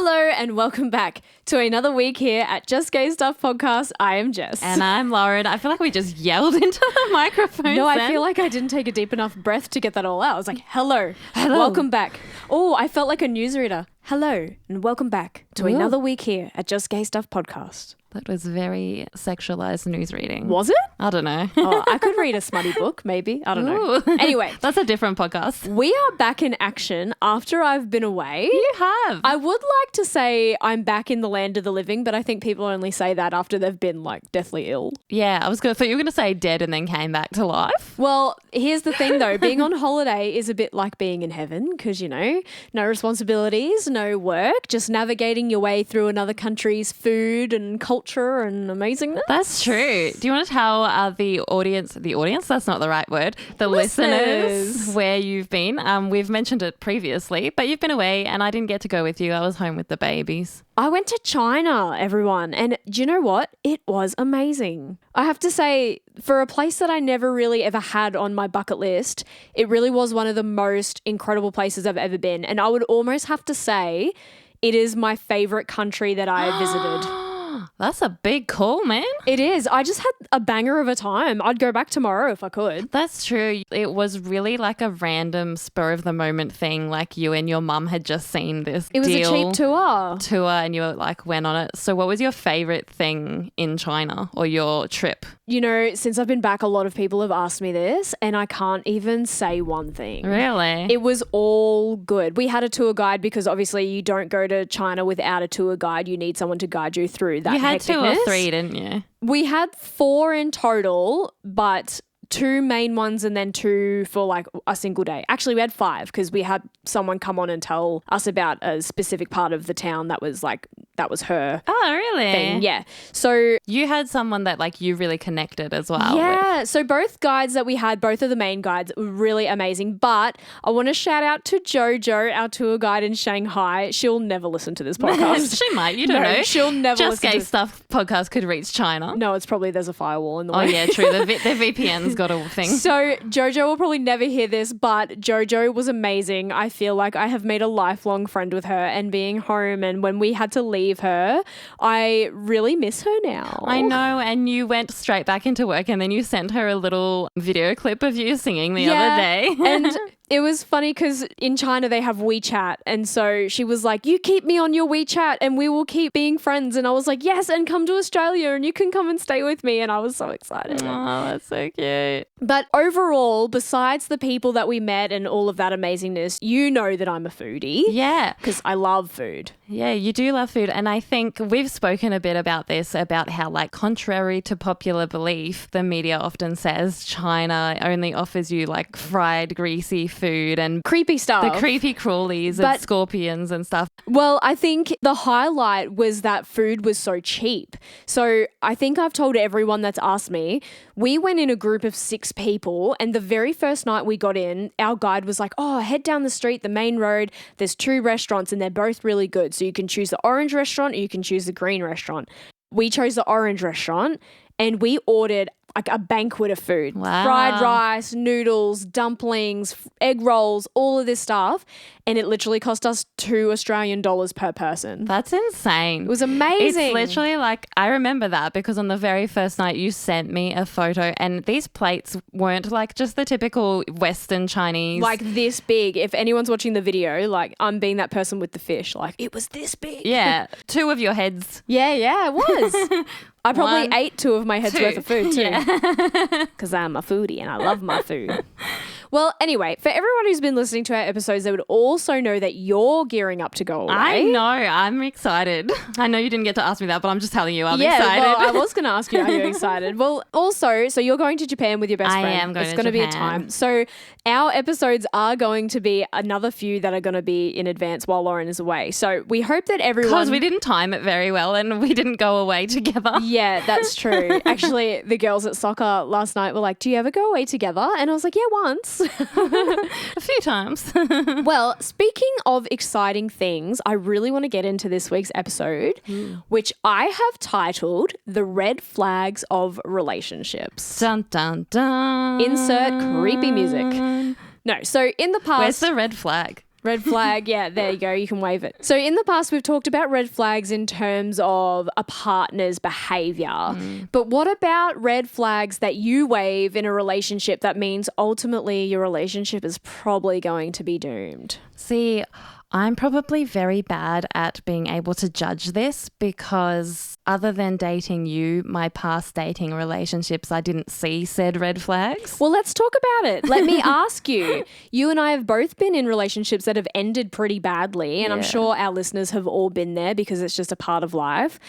Hello and welcome back to another week here at Just Gay Stuff Podcast. I am Jess. And I'm Lauren. I feel like we just yelled into the microphone. No, I feel like I didn't take a deep enough breath to get that all out. I was like, hello. Welcome back. Oh, I felt like a newsreader. Hello and welcome back to another week here at Just Gay Stuff Podcast. That was very sexualized news reading. Was it? I don't know. Oh, I could read a smutty book, maybe. I don't know. Anyway. That's a different podcast. We are back in action after I've been away. You have. I would like to say I'm back in the land of the living, but I think people only say that after they've been like deathly ill. Yeah, I thought you were going to say dead and then came back to life. Well, here's the thing though. Being on holiday is a bit like being in heaven because, you know, no responsibilities, no work, just navigating your way through another country's food and culture and amazingness. That's true. Do you want to tell the audience, that's not the right word, the listeners where you've been? We've mentioned it previously, but you've been away and I didn't get to go with you. I was home with the babies. I went to China, everyone, and do you know what? It was amazing. I have to say, for a place that I never really ever had on my bucket list, it really was one of the most incredible places I've ever been. And I would almost have to say it is my favorite country that I have visited. That's a big call, man. It is. I just had a banger of a time. I'd go back tomorrow if I could. That's true. It was really like a random spur of the moment thing. Like you and your mum had just seen this It was a cheap tour and you like went on it. So what was your favorite thing in China or your trip? You know, since I've been back, a lot of people have asked me this and I can't even say one thing. Really? It was all good. We had a tour guide because obviously you don't go to China without a tour guide. You need someone to guide you through that. You had hecticness. 2 or 3, didn't you? We had 4 in total, but 2 main ones and then 2 for like a single day. Actually, we had 5 because we had someone come on and tell us about a specific part of the town that was her Oh, really? thing. Yeah. So you had someone that like you really connected as well. yeah. So both guides that we had, both of the main guides were really amazing. But I want to shout out to Jojo, our tour guide in Shanghai. She'll never listen to this podcast. She might. You don't know. She'll never Just listen Gay to Stuff podcast could reach China. No, it's probably there's a firewall in the way. Oh, yeah, true. Their VPN's got a thing. So Jojo will probably never hear this, but Jojo was amazing. I feel like I have made a lifelong friend with her and being home. And when we had to leave her, I really miss her now. I know. And you went straight back into work and then you sent her a little video clip of you singing the other day. And it was funny because in China they have WeChat. And so she was like, you keep me on your WeChat and we will keep being friends. And I was like, yes, and come to Australia and you can come and stay with me. And I was so excited. Oh, that's so cute. But overall, besides the people that we met and all of that amazingness, you know that I'm a foodie. Yeah. Because I love food. Yeah, you do love food. And I think we've spoken a bit about this, about how like contrary to popular belief, the media often says China only offers you like fried, greasy food and creepy stuff. The creepy crawlies and scorpions and stuff. Well, I think the highlight was that food was so cheap. So I think I've told everyone that's asked me, we went in a group of 6 people and the very first night we got in, our guide was like, oh, head down the street, the main road, there's 2 restaurants and they're both really good. So you can choose the orange restaurant or you can choose the green restaurant. We chose the orange restaurant and we ordered like a banquet of food. Wow. Fried rice, noodles, dumplings, egg rolls, all of this stuff. And it literally cost us $2 per person. That's insane. It was amazing. It's literally like, I remember that because on the very first night you sent me a photo and these plates weren't like just the typical Western Chinese. Like this big. If anyone's watching the video, like I'm being that person with the fish. Like it was this big. Yeah. 2 of your heads. Yeah, it was. I probably ate 2 of my head's worth of food too. Because I'm a foodie and I love my food. Well, anyway, for everyone who's been listening to our episodes, they would also know that you're gearing up to go away. I know. I'm excited. I know you didn't get to ask me that, but I'm just telling you I'm excited. Well, I was going to ask you, are you excited? Well, also, so you're going to Japan with your best friend. I am going to Japan. It's going to be a time. So our episodes are going to be another few that are going to be in advance while Lauren is away. So we hope that everyone... Because we didn't time it very well and we didn't go away together. Yeah, that's true. Actually, the girls at soccer last night were like, do you ever go away together? And I was like, yeah, once. A few times. Well, speaking of exciting things, I really want to get into this week's episode, which I have titled The Red Flags of Relationships. Dun, dun, dun. Insert creepy music. No, so in the past... Where's the red flag? Red flag, yeah, there you go. You can wave it. So in the past, we've talked about red flags in terms of a partner's behavior. But what about red flags that you wave in a relationship that means ultimately your relationship is probably going to be doomed? See, I'm probably very bad at being able to judge this because other than dating you, my past dating relationships, I didn't see said red flags. Well, let's talk about it. Let me ask you. You and I have both been in relationships that have ended pretty badly, and I'm sure our listeners have all been there because it's just a part of life.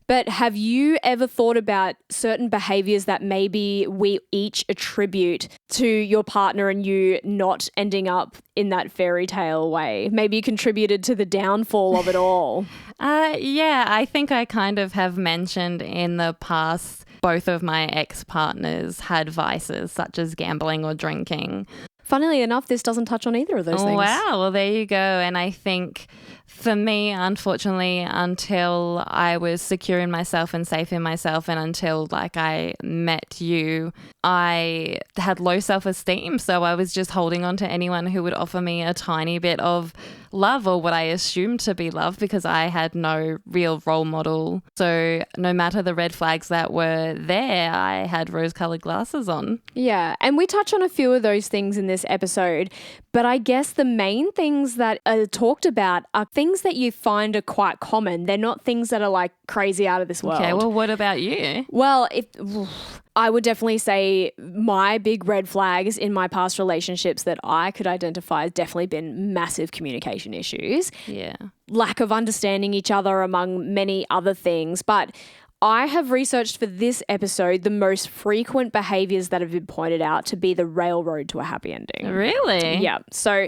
But have you ever thought about certain behaviors that maybe we each attribute to your partner and you not ending up in that fairy tale way? Maybe you contributed to the downfall of it all. Yeah, I think I kind of have mentioned in the past both of my ex-partners had vices such as gambling or drinking. Funnily enough, this doesn't touch on either of those things. Wow, well, there you go. And I think for me, unfortunately, until I was secure in myself and safe in myself and until like I met you, I had low self-esteem. So I was just holding on to anyone who would offer me a tiny bit of love or what I assumed to be love because I had no real role model. So no matter the red flags that were there, I had rose-colored glasses on. Yeah, and we touch on a few of those things in this episode, but I guess the main things that are talked about are things that you find are quite common. They're not things that are like crazy out of this world. Okay, well, what about you? Well, I would definitely say my big red flags in my past relationships that I could identify has definitely been massive communication issues. Yeah. Lack of understanding each other among many other things. But I have researched for this episode the most frequent behaviors that have been pointed out to be the railroad to a happy ending. Really? Yeah. So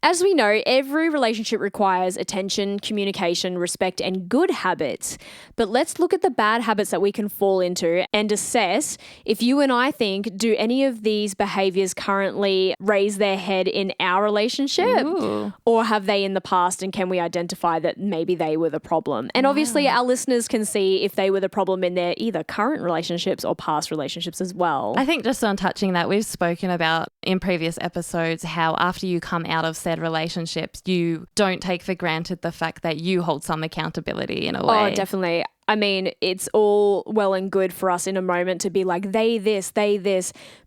as we know, every relationship requires attention, communication, respect, and good habits. But let's look at the bad habits that we can fall into and assess if you and I think, do any of these behaviors currently raise their head in our relationship? Ooh. Or have they in the past, and can we identify that maybe they were the problem? And obviously our listeners can see if they were the problem in their either current relationships or past relationships as well. I think just on touching that, we've spoken about in previous episodes how after you come out of said relationships, you don't take for granted the fact that you hold some accountability in a way. Oh, definitely. I mean, it's all well and good for us in a moment to be like, they this,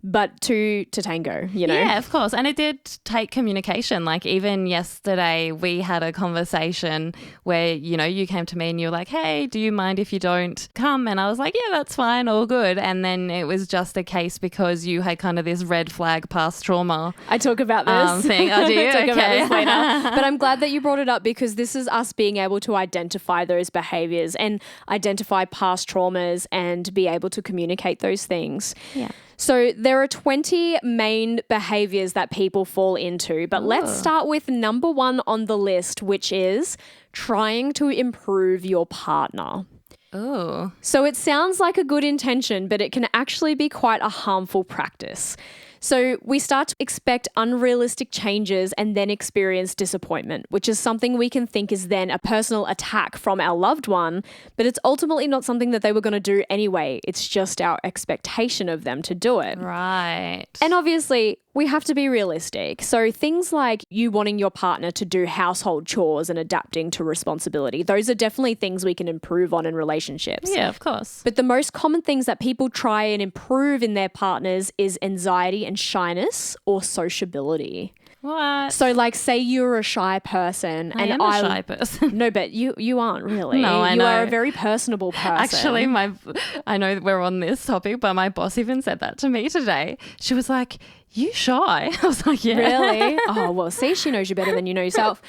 but to tango, you know? Yeah, of course. And it did take communication. Like even yesterday we had a conversation where, you know, you came to me and you were like, hey, do you mind if you don't come? And I was like, yeah, that's fine, all good. And then it was just a case because you had kind of this red flag past trauma. I talk about this. Thing. Oh, do you? Talk Okay. about this later. But I'm glad that you brought it up because this is us being able to identify those behaviors and identify past traumas and be able to communicate those things. Yeah. So there are 20 main behaviors that people fall into, but let's start with number one on the list, which is trying to improve your partner. Oh. So it sounds like a good intention, but it can actually be quite a harmful practice. So we start to expect unrealistic changes and then experience disappointment, which is something we can think is then a personal attack from our loved one, but it's ultimately not something that they were going to do anyway. It's just our expectation of them to do it. Right. And obviously, we have to be realistic. So things like you wanting your partner to do household chores and adapting to responsibility, those are definitely things we can improve on in relationships. Yeah, of course. But the most common things that people try and improve in their partners is anxiety and shyness or sociability. What? So like say you're a shy person I and am a shy person. No, but you aren't really. No, I you know. are a very personable person. Actually, I know that we're on this topic, but my boss even said that to me today. She was like, you shy? I was like, yeah. Really? Oh, well, see, she knows you better than you know yourself.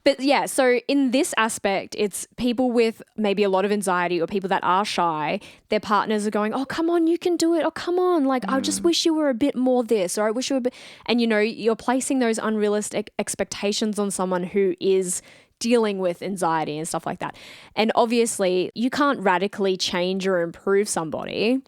But yeah, so in this aspect, it's people with maybe a lot of anxiety or people that are shy, their partners are going, oh, come on, you can do it. Oh, come on. Like, I just wish you were a bit more this, or I wish you were a bit. And, you know, you're placing those unrealistic expectations on someone who is dealing with anxiety and stuff like that. And obviously, you can't radically change or improve somebody,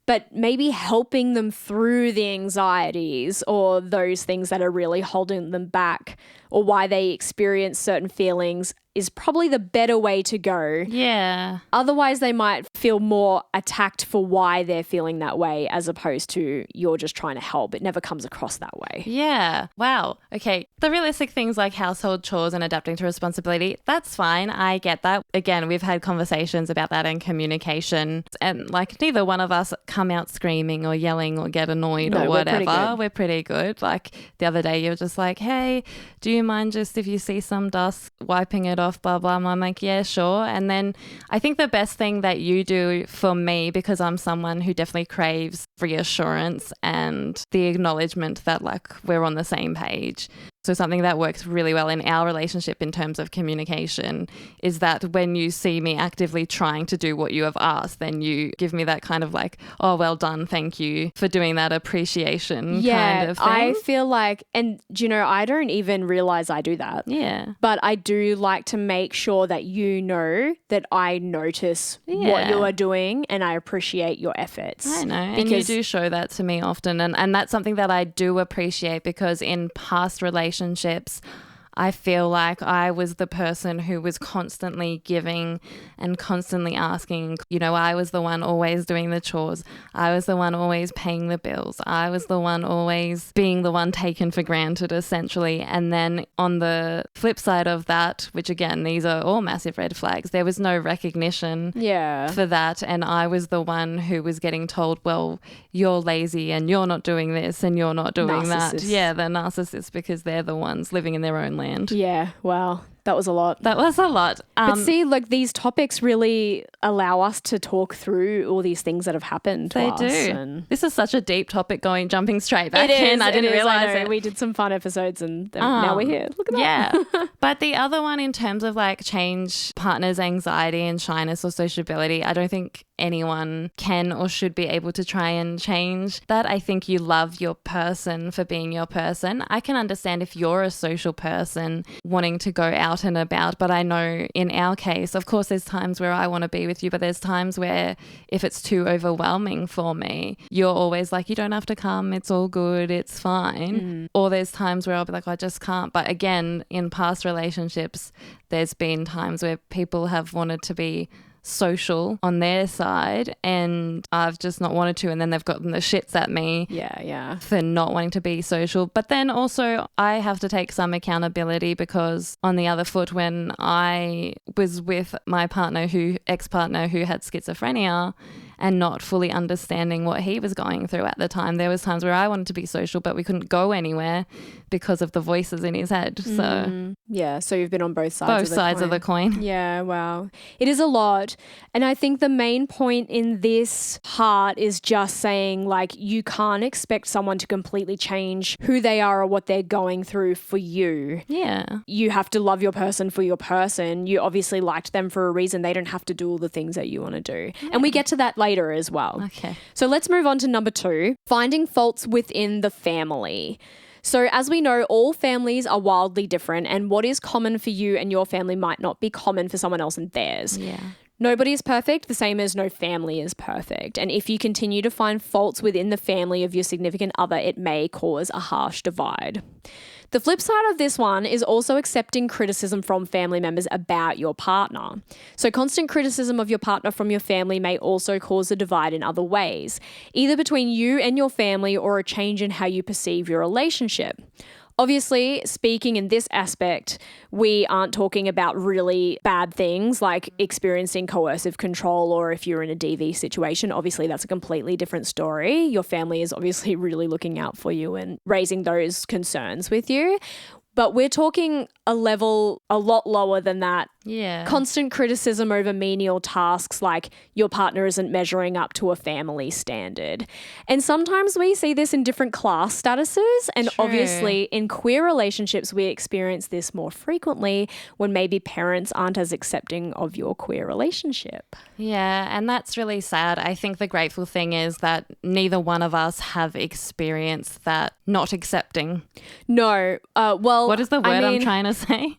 but maybe helping them through the anxieties or those things that are really holding them back or why they experience certain feelings is probably the better way to go. Yeah. Otherwise, they might feel more attacked for why they're feeling that way as opposed to you're just trying to help. It never comes across that way. Yeah. Wow. Okay. The realistic things like household chores and adapting to responsibility, that's fine. I get that. Again, we've had conversations about that and communication, and like neither one of us come out screaming or yelling or get annoyed or whatever. We're pretty good. Like the other day, you're just like, hey, do you mind just if you see some dust wiping it off, blah, blah. And I'm like, yeah, sure. And then I think the best thing that you do for me, because I'm someone who definitely craves reassurance and the acknowledgement that like we're on the same page. So something that works really well in our relationship in terms of communication is that when you see me actively trying to do what you have asked, then you give me that kind of like, oh, well done, thank you for doing that appreciation kind of thing. I feel like, and do you know, I don't even realize I do that. Yeah. But I do like to make sure that you know that I notice what you are doing and I appreciate your efforts. I know. And you do show that to me often. And that's something that I do appreciate because in past relationships, I feel like I was the person who was constantly giving and constantly asking. You know, I was the one always doing the chores. I was the one always paying the bills. I was the one always being the one taken for granted, essentially. And then on the flip side of that, which again, these are all massive red flags, there was no recognition for that. And I was the one who was getting told, well, you're lazy and you're not doing this and you're not doing that. Yeah, they're narcissists because they're the ones living in their own land. Yeah, wow. That was a lot. But see, like these topics really allow us to talk through all these things that have happened to us. They do. And this is such a deep topic jumping straight back in. I didn't realize it. We did some fun episodes and now we're here. Look at that. Yeah. But the other one in terms of like change partners' anxiety and shyness or sociability, I don't think anyone can or should be able to try and change that. I think you love your person for being your person. I can understand if you're a social person wanting to go out and about, but I know in our case, of course, there's times where I want to be with you, but there's times where if it's too overwhelming for me, you're always like, you don't have to come, it's all good, it's fine. Or there's times where I'll be like, I just can't. But again, in past relationships, there's been times where people have wanted to be social on their side and I've just not wanted to, and then they've gotten the shits at me for not wanting to be social. But then also I have to take some accountability because on the other foot, when I was with my ex-partner who had schizophrenia and not fully understanding what he was going through at the time, there was times where I wanted to be social but we couldn't go anywhere because of the voices in his head. So so you've been on both sides of the coin. Yeah, wow. It is a lot. And I think the main point in this part is just saying like you can't expect someone to completely change who they are or what they're going through for you. Yeah. You have to love your person for your person. You obviously liked them for a reason. They don't have to do all the things that you want to do. Yeah. And we get to that later as well. Okay. So let's move on to number 2, finding faults within the family. So as we know, all families are wildly different, and what is common for you and your family might not be common for someone else and theirs. Yeah. Nobody is perfect, the same as no family is perfect. And if you continue to find faults within the family of your significant other, it may cause a harsh divide. The flip side of this one is also accepting criticism from family members about your partner. So constant criticism of your partner from your family may also cause a divide in other ways, either between you and your family or a change in how you perceive your relationship. Obviously, speaking in this aspect, we aren't talking about really bad things like experiencing coercive control or if you're in a DV situation. Obviously, that's a completely different story. Your family is obviously really looking out for you and raising those concerns with you. But we're talking a level a lot lower than that. Yeah. Constant criticism over menial tasks like your partner isn't measuring up to a family standard. And sometimes we see this in different class statuses. And obviously in queer relationships, we experience this more frequently when maybe parents aren't as accepting of your queer relationship. Yeah, and that's really sad. I think the grateful thing is that neither one of us have experienced that not accepting. No. Well, what is the word I'm trying to say?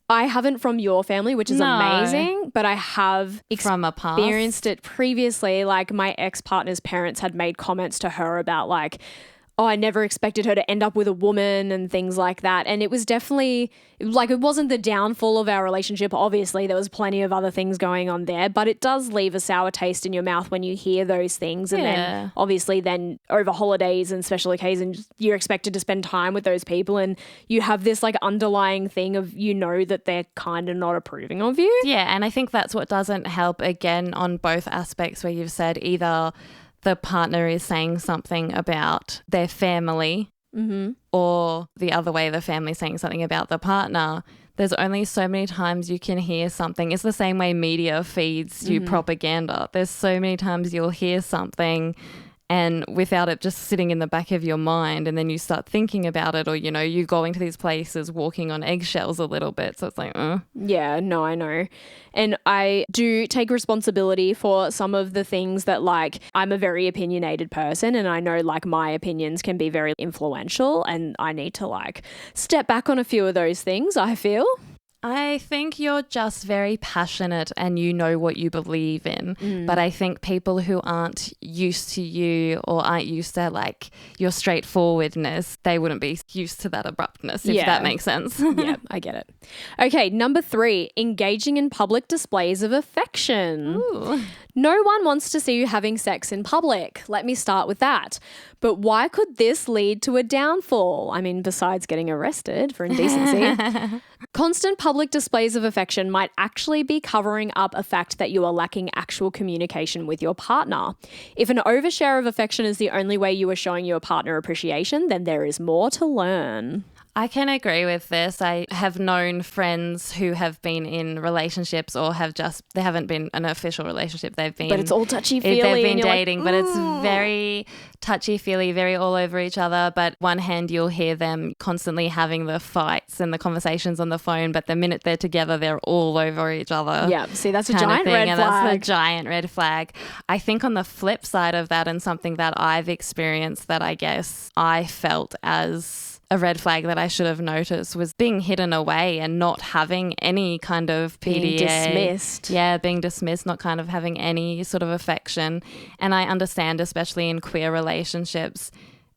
I haven't from your family, which is amazing, but I have experienced it previously. Like my ex-partner's parents had made comments to her about like, oh, I never expected her to end up with a woman and things like that. And it was definitely like, it wasn't the downfall of our relationship. Obviously, there was plenty of other things going on there, but it does leave a sour taste in your mouth when you hear those things. And then obviously then over holidays and special occasions, you're expected to spend time with those people, and you have this like underlying thing of, you know, that they're kind of not approving of you. Yeah, and I think that's what doesn't help, again, on both aspects, where you've said either the partner is saying something about their family or the other way, the family saying something about the partner. There's only so many times you can hear something. It's the same way media feeds you propaganda. There's so many times you'll hear something and without it just sitting in the back of your mind, and then you start thinking about it, or, you know, you going to these places walking on eggshells a little bit. So it's like, Yeah, no, I know. And I do take responsibility for some of the things that, like, I'm a very opinionated person, and I know like my opinions can be very influential, and I need to like step back on a few of those things, I feel. I think you're just very passionate and you know what you believe in. But I think people who aren't used to you or aren't used to like your straightforwardness, they wouldn't be used to that abruptness, if that makes sense. Yeah, I get it. Okay, number 3, engaging in public displays of affection. Ooh. No one wants to see you having sex in public. Let me start with that. But why could this lead to a downfall? I mean, besides getting arrested for indecency. Constant public displays of affection might actually be covering up a fact that you are lacking actual communication with your partner. If an overshare of affection is the only way you are showing your partner appreciation, then there is more to learn. I can agree with this. I have known friends who have been in relationships or they haven't been an official relationship. They've been, but it's all touchy-feely. They've been dating, but it's very touchy-feely, very all over each other. But one hand, you'll hear them constantly having the fights and the conversations on the phone. But the minute they're together, they're all over each other. Yeah, see, that's a giant red flag. That's a giant red flag. I think on the flip side of that, and something that I've experienced that I guess I felt as a red flag that I should have noticed, was being hidden away and not having any kind of PDA. Being dismissed. Yeah, being dismissed, not kind of having any sort of affection. And I understand, especially in queer relationships,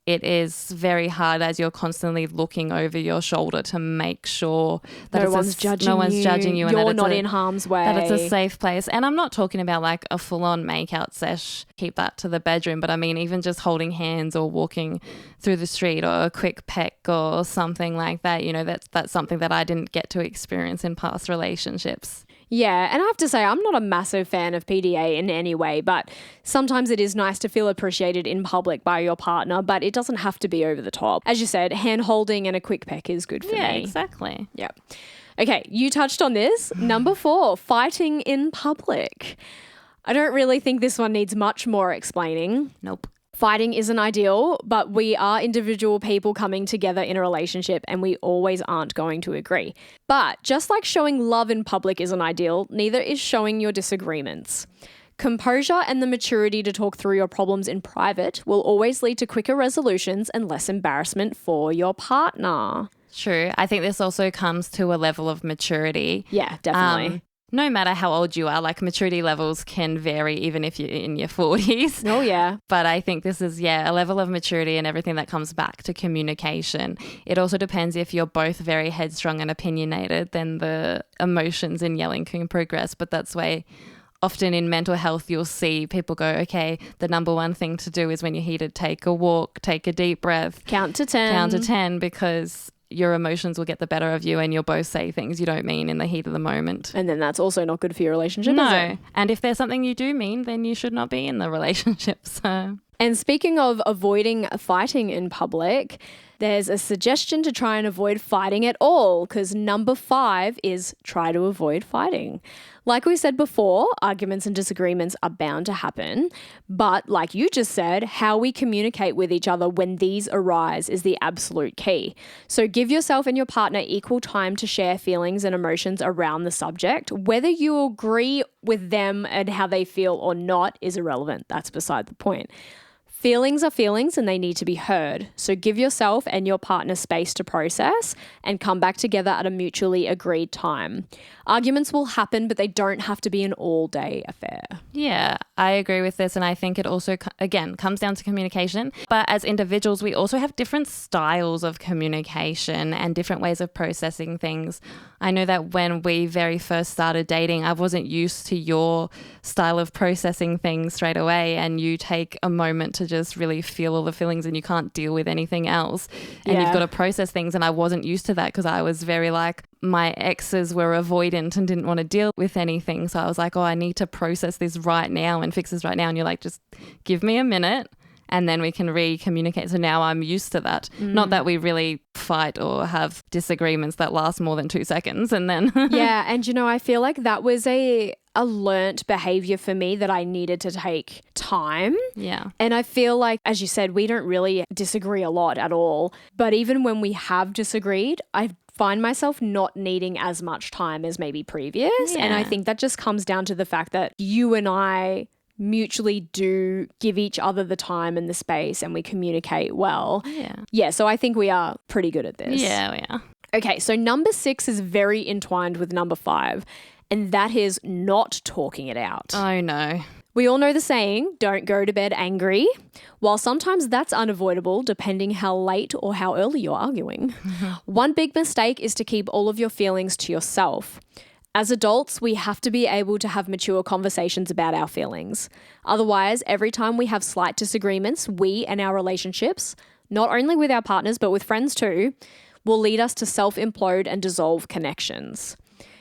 it is very hard as you're constantly looking over your shoulder to make sure that no one's judging you and you're not in harm's way. That it's a safe place. And I'm not talking about like a full-on make-out sesh, keep that to the bedroom, but I mean even just holding hands or walking through the street or a quick peck or something like that. You know, that's something that I didn't get to experience in past relationships. Yeah, and I have to say, I'm not a massive fan of PDA in any way, but sometimes it is nice to feel appreciated in public by your partner, but it doesn't have to be over the top. As you said, hand holding and a quick peck is good for me. Yeah, exactly. Yeah. Okay, you touched on this. Number 4, fighting in public. I don't really think this one needs much more explaining. Nope. Fighting isn't ideal, but we are individual people coming together in a relationship, and we always aren't going to agree. But just like showing love in public isn't ideal, neither is showing your disagreements. Composure and the maturity to talk through your problems in private will always lead to quicker resolutions and less embarrassment for your partner. True. I think this also comes to a level of maturity. Yeah, definitely. No matter how old you are, like maturity levels can vary even if you're in your 40s. Oh, yeah. But I think this is, a level of maturity and everything that comes back to communication. It also depends if you're both very headstrong and opinionated, then the emotions in yelling can progress. But that's why often in mental health, you'll see people go, okay, the number one thing to do is when you're heated, take a walk, take a deep breath. Count to 10. Count to 10, because your emotions will get the better of you and you'll both say things you don't mean in the heat of the moment. And then that's also not good for your relationship, is it? And if there's something you do mean, then you should not be in the relationship. So. And speaking of avoiding fighting in public, there's a suggestion to try and avoid fighting at all, because number 5 is try to avoid fighting. Like we said before, arguments and disagreements are bound to happen. But like you just said, how we communicate with each other when these arise is the absolute key. So give yourself and your partner equal time to share feelings and emotions around the subject. Whether you agree with them and how they feel or not is irrelevant. That's beside the point. Feelings are feelings and they need to be heard. So give yourself and your partner space to process and come back together at a mutually agreed time. Arguments will happen, but they don't have to be an all-day affair. Yeah, I agree with this. And I think it also, again, comes down to communication. But as individuals, we also have different styles of communication and different ways of processing things. I know that when we very first started dating, I wasn't used to your style of processing things straight away. And you take a moment to just really feel all the feelings and you can't deal with anything else. And you've got to process things. And I wasn't used to that because I was very like, my exes were avoidant and didn't want to deal with anything. So I was like, oh, I need to process this right now and fix this right now. And you're like, just give me a minute and then we can re-communicate. So now I'm used to that. Not that we really fight or have disagreements that last more than 2 seconds. And then Yeah. And I feel like that was a learnt behavior for me that I needed to take time. Yeah. And I feel like, as you said, we don't really disagree a lot at all. But even when we have disagreed, I find myself not needing as much time as maybe previous. Yeah. And I think that just comes down to the fact that you and I mutually do give each other the time and the space and we communicate well. Yeah. So I think we are pretty good at this. Yeah, we are. Okay, so number 6 is very entwined with number 5, and that is not talking it out. Oh, no. We all know the saying, don't go to bed angry. While sometimes that's unavoidable depending how late or how early you're arguing. One big mistake is to keep all of your feelings to yourself. As adults, we have to be able to have mature conversations about our feelings. Otherwise, every time we have slight disagreements, we and our relationships, not only with our partners but with friends too, will lead us to self-implode and dissolve connections.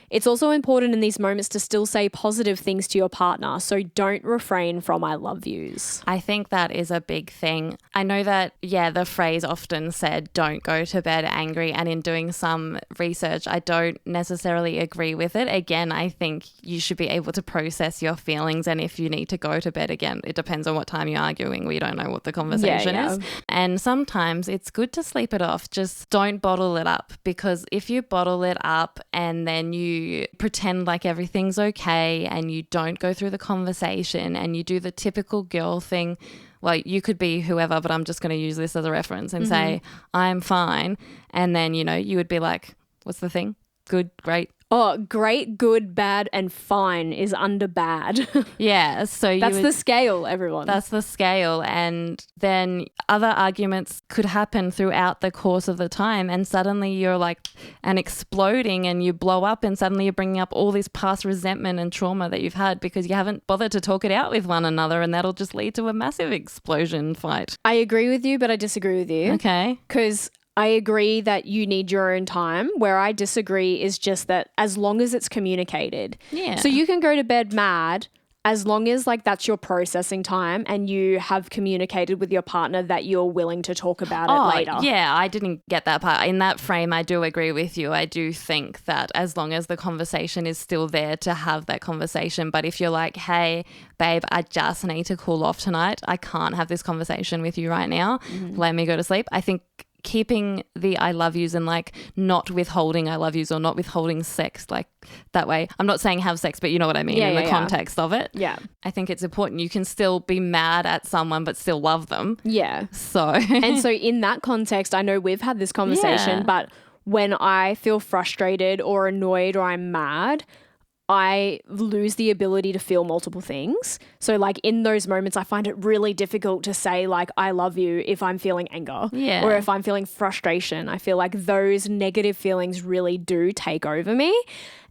It's also important in these moments to still say positive things to your partner, so don't refrain from I love yous. I think that is a big thing. I know that, the phrase often said, don't go to bed angry. And in doing some research, I don't necessarily agree with it. Again, I think you should be able to process your feelings. And if you need to go to bed again, it depends on what time you're arguing. We don't know what the conversation is. And sometimes it's good to sleep it off. Just don't bottle it up, because if you bottle it up and then you pretend like everything's okay and you don't go through the conversation and you do the typical girl thing, well, you could be whoever, but I'm just going to use this as a reference and say, I'm fine. And then, you would be like, what's the thing? Good, great. Oh, great, good, bad, and fine is under bad. Yeah. So that's the scale, everyone. That's the scale. And then other arguments could happen throughout the course of the time. And suddenly you're like exploding and you blow up and suddenly you're bringing up all this past resentment and trauma that you've had because you haven't bothered to talk it out with one another. And that'll just lead to a massive explosion fight. I agree with you, but I disagree with you. Okay. Because I agree that you need your own time. Where I disagree is just that as long as it's communicated. Yeah. So you can go to bed mad as long as that's your processing time and you have communicated with your partner that you're willing to talk about it later. Yeah, I didn't get that part. In that frame, I do agree with you. I do think that as long as the conversation is still there to have that conversation. But if you're like, hey, babe, I just need to cool off tonight. I can't have this conversation with you right now. Let me go to sleep. I think keeping the I love yous and not withholding I love yous or not withholding sex that way. I'm not saying have sex, but you know what I mean in the context of it. Yeah. I think it's important. You can still be mad at someone but still love them. Yeah. So and so in that context, I know we've had this conversation, but when I feel frustrated or annoyed or I'm mad, I lose the ability to feel multiple things. So in those moments, I find it really difficult to say I love you if I'm feeling anger or if I'm feeling frustration. I feel like those negative feelings really do take over me.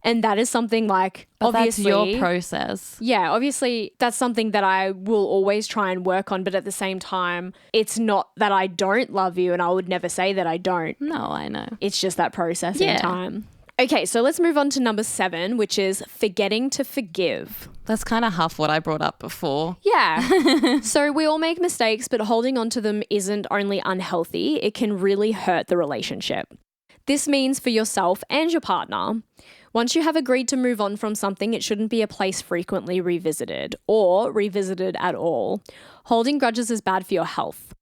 And that is something but obviously that's your process. Yeah, obviously that's something that I will always try and work on. But at the same time, it's not that I don't love you and I would never say that I don't. No, I know. It's just that processing time. Okay, so let's move on to number 7, which is forgetting to forgive. That's kind of half what I brought up before. Yeah. So we all make mistakes, but holding on to them isn't only unhealthy, it can really hurt the relationship. This means for yourself and your partner. Once you have agreed to move on from something, it shouldn't be a place frequently revisited or revisited at all. Holding grudges is bad for your health.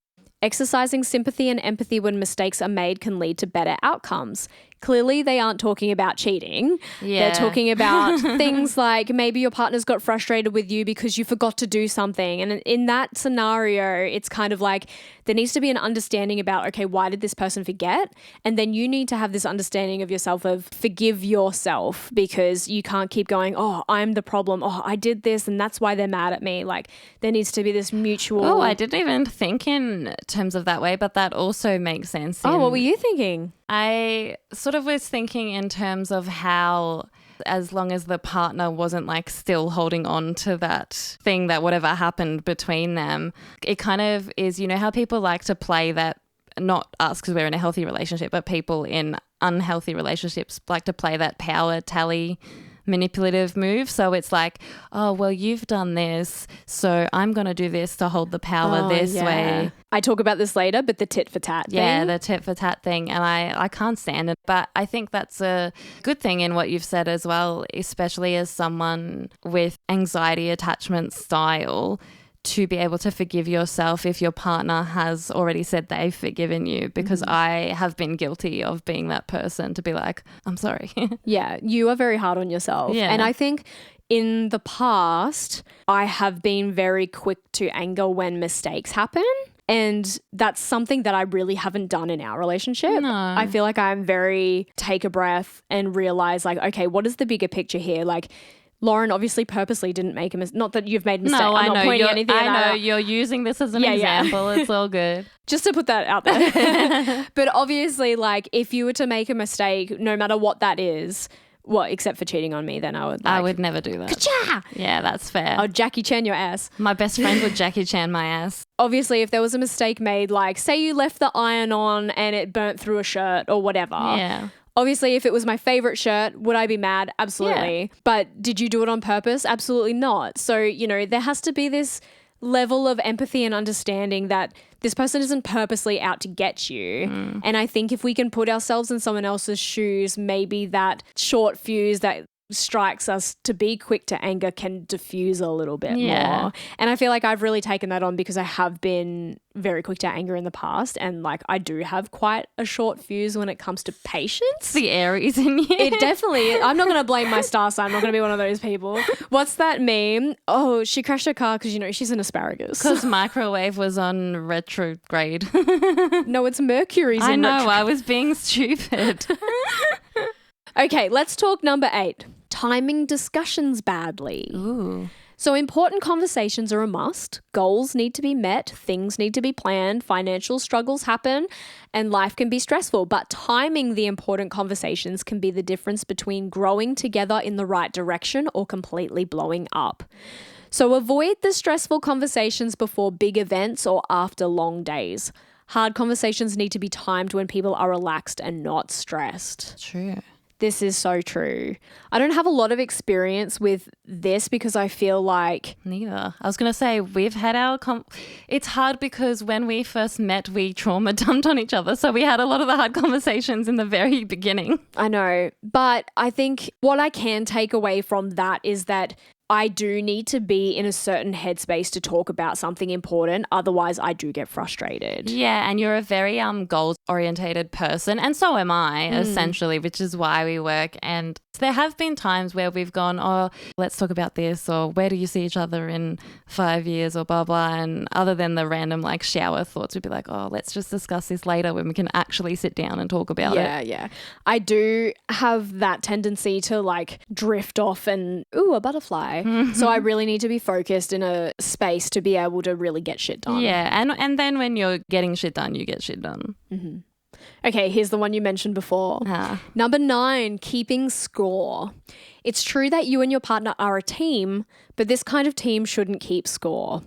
Exercising sympathy and empathy when mistakes are made can lead to better outcomes. clearly they aren't talking about cheating. Yeah. They're talking about things like maybe your partner's got frustrated with you because you forgot to do something. And in that scenario, it's kind of like there needs to be an understanding about, okay, why did this person forget? And then you need to have this understanding of yourself of forgive yourself, because you can't keep going, oh, I'm the problem. Oh, I did this and that's why they're mad at me. Like there needs to be this mutual. Oh, I didn't even think in terms of that way, but that also makes sense. Oh, what were you thinking? I sort of was thinking in terms of how, as long as the partner wasn't like still holding on to that thing, that whatever happened between them, it kind of is, you know how people like to play that, not us because we're in a healthy relationship, but people in unhealthy relationships like to play that power tally manipulative move. So it's like, oh, well, you've done this, so I'm going to do this to hold the power this way. I talk about this later, but the tit for tat thing. Yeah, the tit for tat thing. And I can't stand it. But I think that's a good thing in what you've said as well, especially as someone with anxiety attachment style, to be able to forgive yourself if your partner has already said they've forgiven you, because I have been guilty of being that person to be like, I'm sorry. Yeah, you are very hard on yourself. Yeah. And I think in the past, I have been very quick to anger when mistakes happen. And that's something that I really haven't done in our relationship. No. I feel like I'm very take a breath and realize like, okay, what is the bigger picture here? Like, Lauren obviously purposely didn't make a mistake. Not that you've made a mistake. No, I'm not pointing anything at I know that. you're using this as an example. It's all good. Just to put that out there. But obviously, like, if you were to make a mistake, no matter what that is, well, except for cheating on me, then I would like, I would never do that. Ka-cha! Yeah, that's fair. I'll Jackie Chan your ass. My best friend would Jackie Chan my ass. Obviously, if there was a mistake made, like say you left the iron on and it burnt through a shirt or whatever. Yeah. Obviously, if it was my favorite shirt, would I be mad? Absolutely. Yeah. But did you do it on purpose? Absolutely not. So, you know, there has to be this level of empathy and understanding that this person isn't purposely out to get you. And I think if we can put ourselves in someone else's shoes, maybe that short fuse that strikes us to be quick to anger can diffuse a little bit more. And I feel like I've really taken that on because I have been very quick to anger in the past, and like I do have quite a short fuse when it comes to patience. The Aries in you. It definitely is. I'm not going to blame my star sign. I'm not going to be one of those people. What's that meme? Oh, she crashed her car because, you know, she's an asparagus. Because microwave was on retrograde. No, it's Mercury's I in know, retrograde. I was being stupid. Okay, let's talk number 8. Timing discussions badly. Ooh. So important conversations are a must. Goals need to be met, things need to be planned, financial struggles happen, and life can be stressful. But timing the important conversations can be the difference between growing together in the right direction or completely blowing up. So avoid the stressful conversations before big events or after long days. Hard conversations need to be timed when people are relaxed and not stressed. True. This is so true. I don't have a lot of experience with this because I feel like... Neither. I was going to say, we've had our... It's hard because when we first met, we trauma dumped on each other. So we had a lot of the hard conversations in the very beginning. I know. But I think what I can take away from that is that I do need to be in a certain headspace to talk about something important. Otherwise, I do get frustrated. Yeah, and you're a very goals-orientated person, and so am I, essentially, which is why we work. And there have been times where we've gone, oh, let's talk about this, or where do you see each other in 5 years, or blah, blah. And other than the random like shower thoughts, we'd be like, oh, let's just discuss this later when we can actually sit down and talk about it. Yeah. I do have that tendency to like drift off and, ooh, a butterfly. So I really need to be focused in a space to be able to really get shit done. Yeah, and then when you're getting shit done, you get shit done. Mm-hmm. Okay, here's the one you mentioned before. Number 9, keeping score. It's true that you and your partner are a team, but this kind of team shouldn't keep score.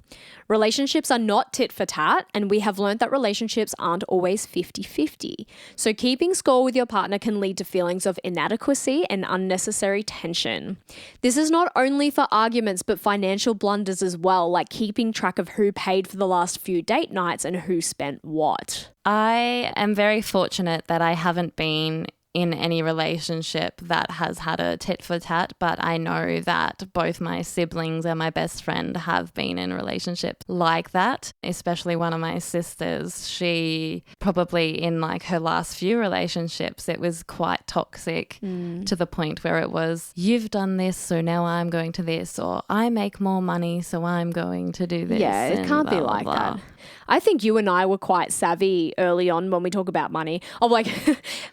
Relationships are not tit for tat, and we have learned that relationships aren't always 50-50. So keeping score with your partner can lead to feelings of inadequacy and unnecessary tension. This is not only for arguments, but financial blunders as well, like keeping track of who paid for the last few date nights and who spent what. I am very fortunate that I haven't been in any relationship that has had a tit for tat, but I know that both my siblings and my best friend have been in a relationship like that, especially one of my sisters. She probably in like her last few relationships, it was quite toxic to the point where it was, you've done this, so now I'm going to this, or I make more money, so I'm going to do this. Yeah, it can't be like that. I think you and I were quite savvy early on when we talk about money. I'm like,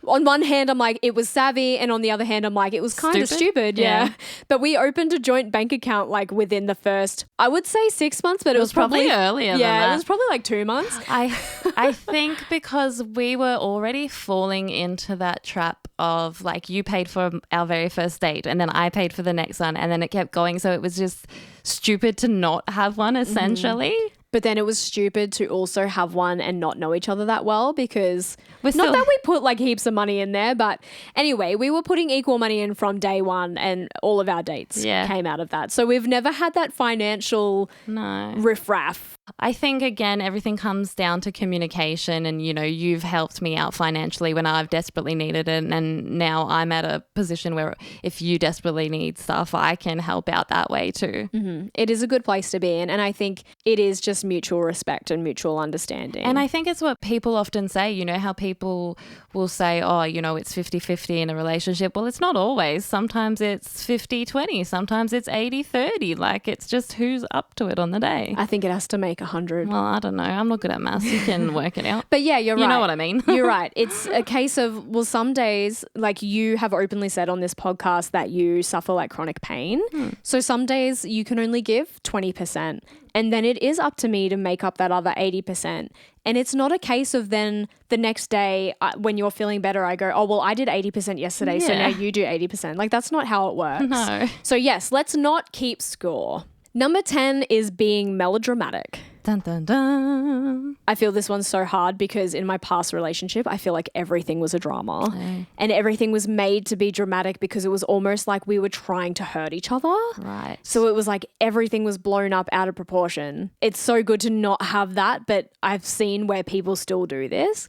on one hand, I'm like, it was savvy. And on the other hand, I'm like, it was kind of stupid. Yeah. But we opened a joint bank account like within the first, I would say 6 months, but it was probably earlier than that. Yeah, it was probably like 2 months. I think because we were already falling into that trap of like, you paid for our very first date and then I paid for the next one and then it kept going. So it was just stupid to not have one essentially. But then it was stupid to also have one and not know each other that well, because not that we put like heaps of money in there, but anyway, we were putting equal money in from day one and all of our dates came out of that. So we've never had that financial riffraff. I think, again, everything comes down to communication and, you know, you've helped me out financially when I've desperately needed it. And now I'm at a position where if you desperately need stuff, I can help out that way too. Mm-hmm. It is a good place to be in. And I think it is just mutual respect and mutual understanding. And I think it's what people often say, you know, how people will say, oh, you know, it's 50-50 in a relationship. Well, it's not always. Sometimes it's 50-20. Sometimes it's 80-30. Like, it's just who's up to it on the day. I think it has to make 100. Well, I don't know. I'm not good at maths. You can work it out. But yeah, you're right. You know what I mean. You're right. It's a case of, well, some days, like you have openly said on this podcast that you suffer like chronic pain. So some days you can only give 20%. And then it is up to me to make up that other 80%. And it's not a case of then the next day when you're feeling better, I go, oh, well, I did 80% yesterday, so now you do 80%. Like, that's not how it works. No. So yes, let's not keep score. Number 10 is being melodramatic. Dun, dun, dun. I feel this one's so hard because in my past relationship, I feel like everything was a drama and everything was made to be dramatic because it was almost like we were trying to hurt each other. Right. So it was like everything was blown up out of proportion. It's so good to not have that, but I've seen where people still do this.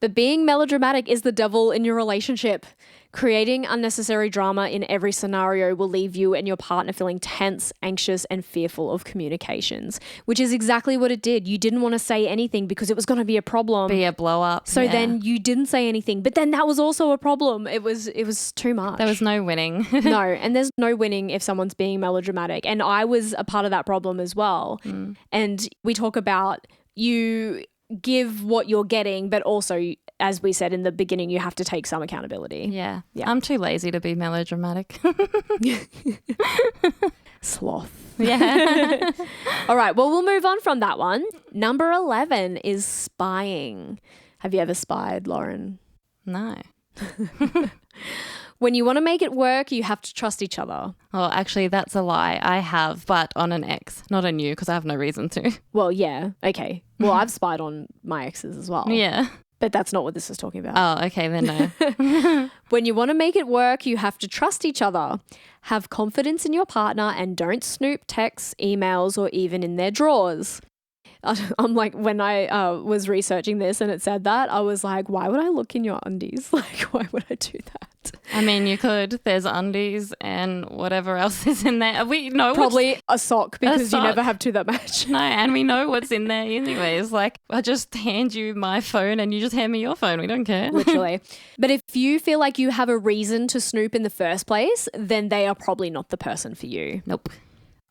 But being melodramatic is the devil in your relationship. Creating unnecessary drama in every scenario will leave you and your partner feeling tense, anxious, and fearful of communications, which is exactly what it did. You didn't want to say anything because it was going to be a problem. Be a blow up. So then you didn't say anything, but then that was also a problem. It was too much. There was no winning. No, and there's no winning if someone's being melodramatic. And I was a part of that problem as well. And we talk about you give what you're getting, but also, as we said in the beginning, you have to take some accountability. Yeah. I'm too lazy to be melodramatic. Sloth. Yeah. All right. Well, we'll move on from that one. Number 11 is spying. Have you ever spied, Lauren? No. When you want to make it work, you have to trust each other. Well, actually, that's a lie. I have, but on an ex, not on you, because I have no reason to. Well, yeah. Okay. Well, I've spied on my exes as well. Yeah. But that's not what this is talking about. Oh, okay, then no. When you want to make it work, you have to trust each other. Have confidence in your partner and don't snoop texts, emails, or even in their drawers. I'm like, when I was researching this and it said that, I was like, why would I look in your undies? Like, why would I do that? I mean, you could. There's undies and whatever else is in there. We know probably a sock because you never have two that match. No, and we know what's in there anyways. Like, I just hand you my phone and you just hand me your phone. We don't care. Literally. But if you feel like you have a reason to snoop in the first place, then they are probably not the person for you. Nope.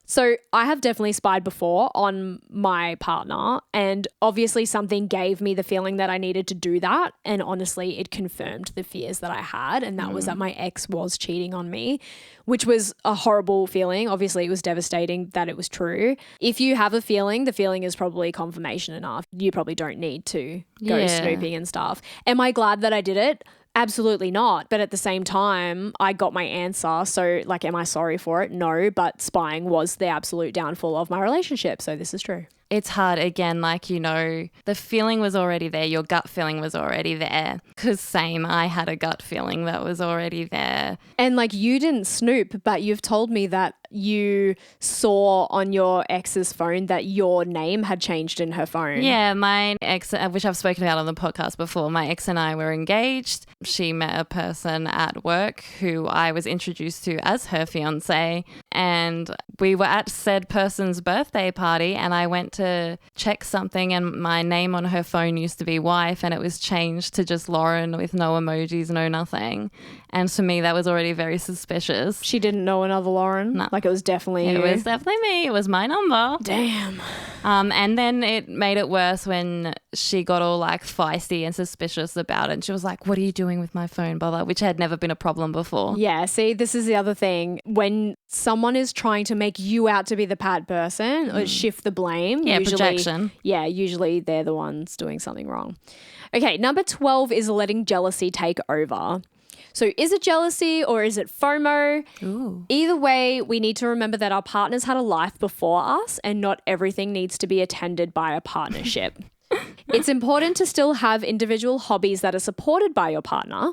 So I have definitely spied before on my partner, and obviously something gave me the feeling that I needed to do that. And honestly, it confirmed the fears that I had, and that was that my ex was cheating on me, which was a horrible feeling. Obviously, it was devastating that it was true. If you have a feeling, the feeling is probably confirmation enough. You probably don't need to go snooping and stuff. Am I glad that I did it? Absolutely not. But at the same time, I got my answer. So like, am I sorry for it? No, but spying was the absolute downfall of my relationship. So this is true. it's hard again, like, you know, the feeling was already there. Your gut feeling was already there. Because same, I had a gut feeling that was already there. And like you didn't snoop, but you've told me that you saw on your ex's phone that your name had changed in her phone. Yeah, my ex, which I've spoken about on the podcast before, my ex and I were engaged. She met a person at work who I was introduced to as her fiance, and we were at said person's birthday party, and I went to check something and my name on her phone used to be wife, and it was changed to just Lauren with no emojis, no nothing. And to me, that was already very suspicious. She didn't know another Lauren? No. Like it was definitely you? It was definitely me. It was my number. Damn. And then it made it worse when she got all like feisty and suspicious about it. And she was like, what are you doing with my phone, blah, blah, which had never been a problem before. Yeah, see, this is the other thing. When someone is trying to make you out to be the bad person or shift the blame. Yeah, usually, projection. Yeah, usually they're the ones doing something wrong. Okay, number 12 is letting jealousy take over. So is it jealousy or is it FOMO? Ooh. Either way, we need to remember that our partners had a life before us and not everything needs to be attended by a partnership. It's important to still have individual hobbies that are supported by your partner.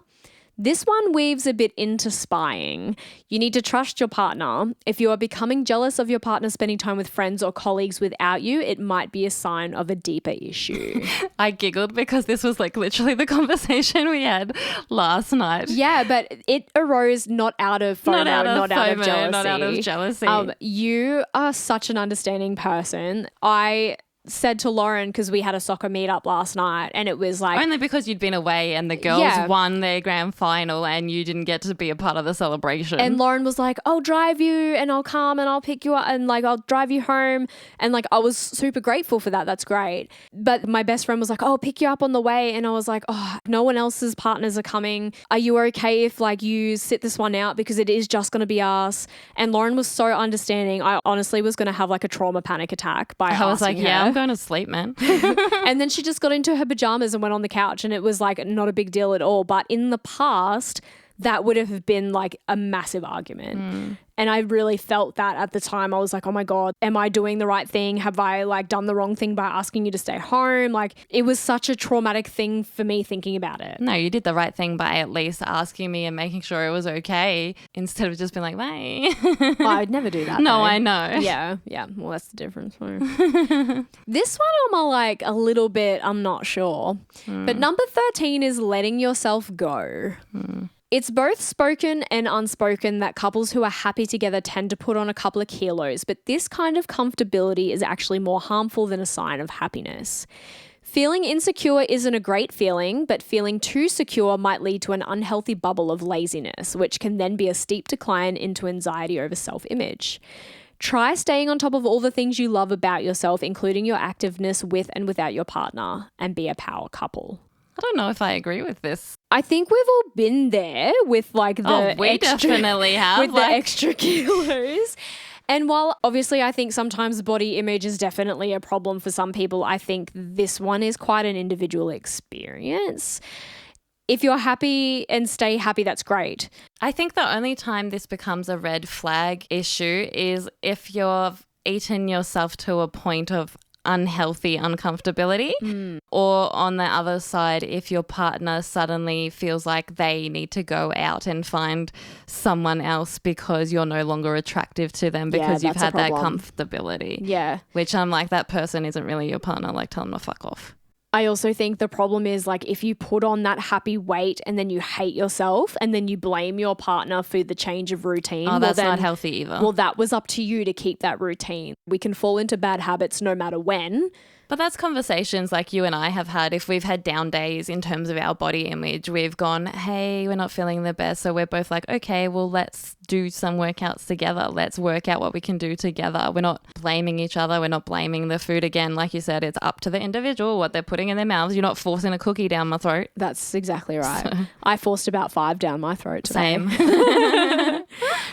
This one weaves a bit into spying. You need to trust your partner. If you are becoming jealous of your partner spending time with friends or colleagues without you, it might be a sign of a deeper issue. I giggled because this was like literally the conversation we had last night. Yeah, but it arose not out of FOMO, not out of jealousy. Not out of jealousy. You are such an understanding person. I said to Lauren, because we had a soccer meetup last night, and it was like only because you'd been away and the girls won their grand final and you didn't get to be a part of the celebration. And Lauren was like, I'll drive you and I'll come and I'll pick you up and like I'll drive you home. And like I was super grateful for that. That's great. But my best friend was like, oh, I'll pick you up on the way. And I was like, oh, no one else's partners are coming. Are you okay if like you sit this one out, because it is just going to be us? And Lauren was so understanding. I honestly was going to have like a trauma panic attack by I was like, her. yeah, I'm going to sleep, man. And then she just got into her pajamas and went on the couch, and it was like not a big deal at all. But in the past, that would have been like a massive argument. And I really felt that at the time. I was like, oh my God, am I doing the right thing? Have I like done the wrong thing by asking you to stay home? Like it was such a traumatic thing for me thinking about it. No, you did the right thing by at least asking me and making sure it was okay instead of just being like, bye. Well, I'd never do that. No, though. I know. Yeah. Well, that's the difference. This one I'm like a little bit, I'm not sure. But number 13 is letting yourself go. It's both spoken and unspoken that couples who are happy together tend to put on a couple of kilos, but this kind of comfortability is actually more harmful than a sign of happiness. Feeling insecure isn't a great feeling, but feeling too secure might lead to an unhealthy bubble of laziness, which can then be a steep decline into anxiety over self-image. Try staying on top of all the things you love about yourself, including your activeness with and without your partner, and be a power couple. I don't know if I agree with this. I think we've all been there with like the we definitely have. with the extra kilos. And while obviously I think sometimes body image is definitely a problem for some people, I think this one is quite an individual experience. If you're happy and stay happy, that's great. I think the only time this becomes a red flag issue is if you've eaten yourself to a point of unhealthy uncomfortability, or on the other side, if your partner suddenly feels like they need to go out and find someone else because you're no longer attractive to them because you've had that comfortability. Yeah. Which I'm like, that person isn't really your partner. Like, tell them to fuck off. I also think the problem is like if you put on that happy weight and then you hate yourself and then you blame your partner for the change of routine. Oh, that's not healthy either. Well, that was up to you to keep that routine. We can fall into bad habits no matter when. But that's conversations like you and I have had. If we've had down days in terms of our body image, we've gone, hey, we're not feeling the best. So we're both like, okay, well, let's do some workouts together. Let's work out what we can do together. We're not blaming each other. We're not blaming the food. Again, like you said, it's up to the individual, what they're putting in their mouths. You're not forcing a cookie down my throat. That's exactly right. So. I forced about 5 down my throat today. Same.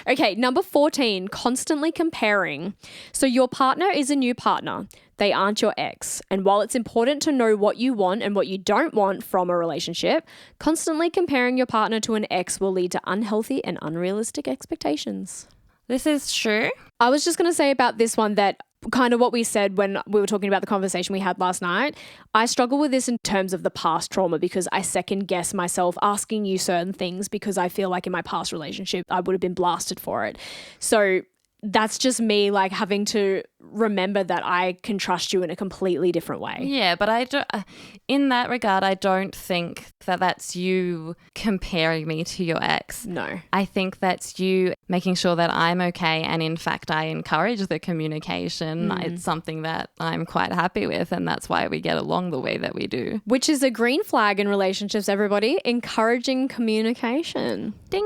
Okay, number 14, constantly comparing. So your partner is a new partner. They aren't your ex. And while it's important to know what you want and what you don't want from a relationship, constantly comparing your partner to an ex will lead to unhealthy and unrealistic expectations. This is true. I was just going to say about this one that kind of what we said when we were talking about the conversation we had last night. I struggle with this in terms of the past trauma because I second guess myself asking you certain things because I feel like in my past relationship, I would have been blasted for it. So that's just me like having to remember that I can trust you in a completely different way. Yeah, but in that regard, I don't think that that's you comparing me to your ex. No. I think that's you making sure that I'm okay. And in fact, I encourage the communication. It's something that I'm quite happy with. And that's why we get along the way that we do. Which is a green flag in relationships, everybody. Encouraging communication. Ding.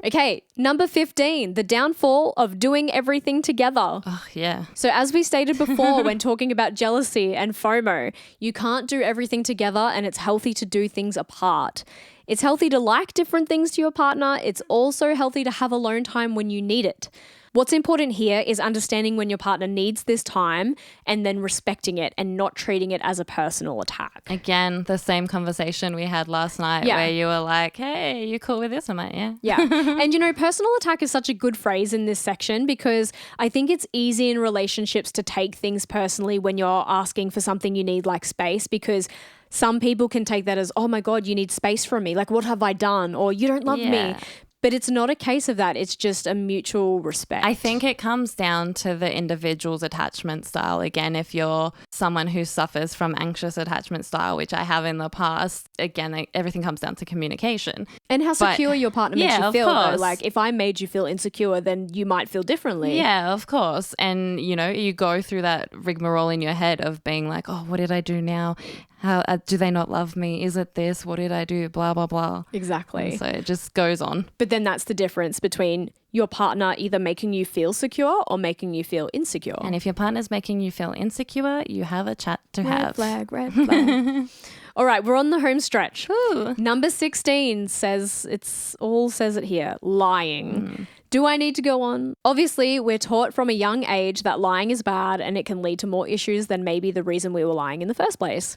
Okay, number 15, the downfall of doing everything together. Oh, yeah. So as we stated before when talking about jealousy and FOMO, you can't do everything together and it's healthy to do things apart. It's healthy to like different things to your partner. It's also healthy to have alone time when you need it. What's important here is understanding when your partner needs this time and then respecting it and not treating it as a personal attack. Again, the same conversation we had last night where you were like, hey, you cool with this? I'm like, yeah. Yeah. And, personal attack is such a good phrase in this section because I think it's easy in relationships to take things personally when you're asking for something you need like space because some people can take that as, oh my God, you need space from me. Like, what have I done? Or you don't love me. But it's not a case of that. It's just a mutual respect. I think it comes down to the individual's attachment style. Again, if you're someone who suffers from anxious attachment style, which I have in the past, again, everything comes down to communication. And how secure your partner makes you feel. Though. Like if I made you feel insecure, then you might feel differently. Yeah, of course. And, you go through that rigmarole in your head of being like, oh, what did I do now? How do they not love me? Is it this? What did I do? Blah, blah, blah. Exactly. And so it just goes on. But then that's the difference between your partner either making you feel secure or making you feel insecure. And if your partner's making you feel insecure, you have a chat to have. Red flag. All right, we're on the home stretch. Ooh. Number 16 says it here, lying. Do I need to go on? Obviously, we're taught from a young age that lying is bad and it can lead to more issues than maybe the reason we were lying in the first place.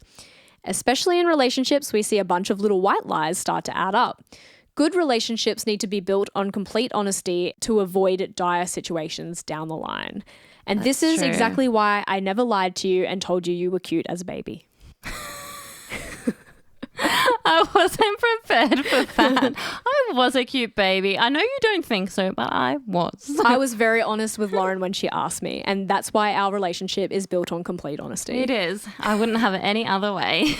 Especially in relationships, we see a bunch of little white lies start to add up. Good relationships need to be built on complete honesty to avoid dire situations down the line. And this is exactly why I never lied to you and told you were cute as a baby. I wasn't prepared for that. I was a cute baby. I know you don't think so, but I was. I was very honest with Lauren when she asked me, and that's why our relationship is built on complete honesty. It is. I wouldn't have it any other way.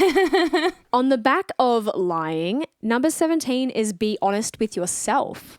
On the back of lying, number 17 is be honest with yourself.